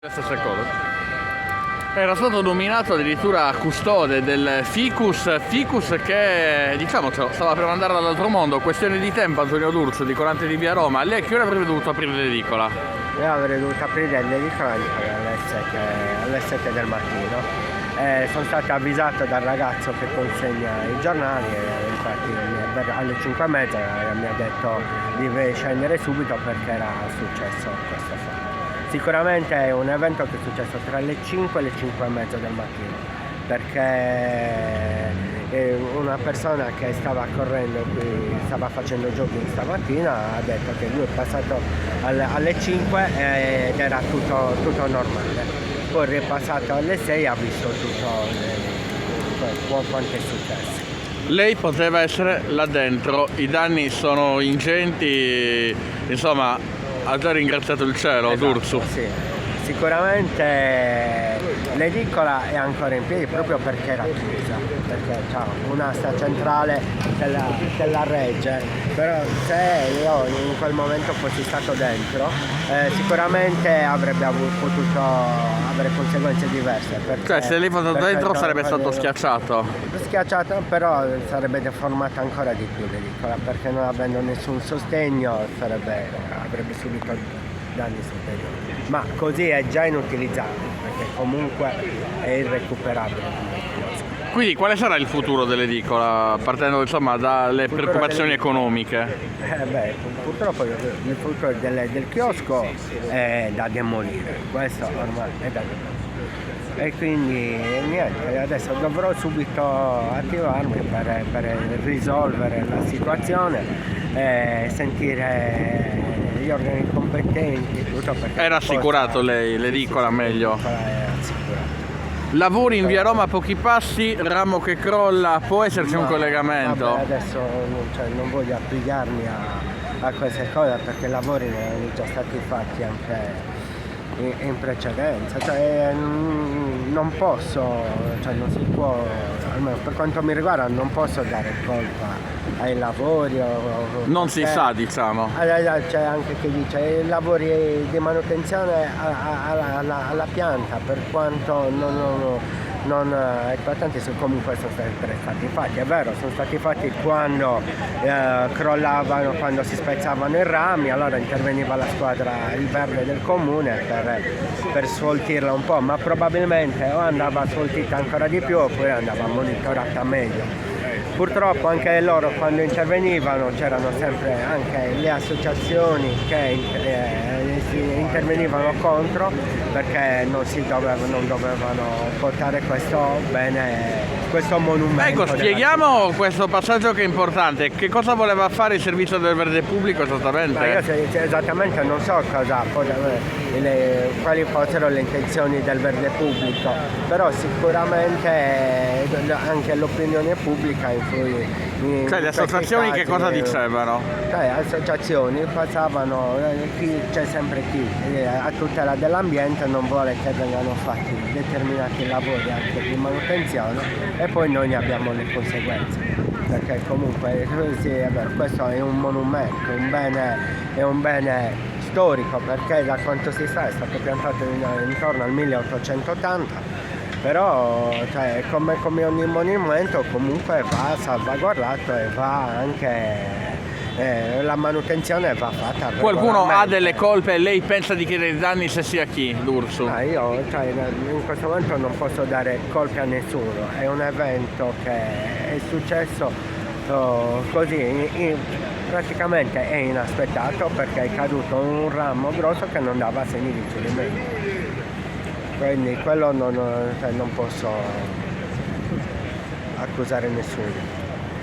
Le stesse cose. Era stato nominato addirittura custode del ficus che, diciamocelo, stava per mandare dall'altro mondo. Questione di tempo, Antonio D'Urso, Dicolante di Via Roma. Lei a che ora avrebbe dovuto aprire l'edicola? Io avrei dovuto aprire l'edicola alle 7 del mattino. Sono stato avvisato dal ragazzo che consegna i giornali e infatti alle 5:30 mi ha detto di scendere subito perché era successo questo fatto. Sicuramente è un evento che è successo tra le 5 e le 5:30 del mattino, perché una persona che stava correndo qui, stava facendo jogging stamattina, ha detto che lui è passato alle 5 ed era tutto normale. Poi è ripassato alle 6 e ha visto quanto è successo. Lei poteva essere là dentro, i danni sono ingenti, insomma, ha già ringraziato il cielo, Esatto, D'Urso. sì. Sicuramente l'edicola è ancora in piedi proprio perché era chiusa, perché c'è un'asta centrale della regge, però se io in quel momento fossi stato dentro sicuramente avrebbe potuto avere conseguenze diverse. Cioè se lei fosse dentro sarebbe stato schiacciato? Schiacciato, però sarebbe deformata ancora di più l'edicola, perché non avendo nessun sostegno avrebbe subito danni superiori. Ma così è già inutilizzabile, perché comunque è irrecuperabile. Quindi quale sarà il futuro dell'edicola, partendo insomma dalle preoccupazioni economiche? Purtroppo il futuro del chiosco è da demolire, questo ormai è da demolire. E quindi niente, adesso dovrò subito attivarmi per risolvere la situazione e sentire gli organi competenti, tutto perché Era assicurato lei, l'edicola meglio? È assicurato. Lavori in Via Roma a pochi passi, ramo che crolla, può esserci un collegamento? Vabbè, adesso non voglio applicarmi a queste cose perché i lavori ne erano già stati fatti anche in precedenza, non posso, non si può, almeno per quanto mi riguarda, non posso dare colpa ai lavori non si sa, diciamo. C'è anche chi dice i lavori di manutenzione alla pianta, per quanto non eclatanti, comunque sono stati fatti. È vero, sono stati fatti quando crollavano, quando si spezzavano i rami, allora interveniva la squadra, il verde del comune per sfoltirla un po', ma probabilmente o andava sfoltita ancora di più oppure andava monitorata meglio. Purtroppo anche loro quando intervenivano c'erano sempre anche le associazioni che intervenivano contro, perché non dovevano portare questo monumento. Ecco, spieghiamo questo passaggio che è importante. Che cosa voleva fare il servizio del verde pubblico esattamente? Ma io esattamente non so quali fossero le intenzioni del verde pubblico, però sicuramente anche l'opinione pubblica influì. Cioè le associazioni che cosa dicevano? Le associazioni passavano, c'è sempre chi a tutela dell'ambiente non vuole che vengano fatti determinati lavori anche di manutenzione e poi noi ne abbiamo le conseguenze, perché comunque questo è un monumento, è un bene storico, perché da quanto si sa è stato piantato intorno al 1880. Però come ogni monumento comunque va salvaguardato e va anche la manutenzione va fatta. Qualcuno ha delle colpe e lei pensa di chiedere i danni, se sia chi, D'Urso? Io in questo momento non posso dare colpe a nessuno, è un evento che è successo così, praticamente è inaspettato, perché è caduto un ramo grosso che non dava segni di cedimento. Quindi quello non posso accusare nessuno.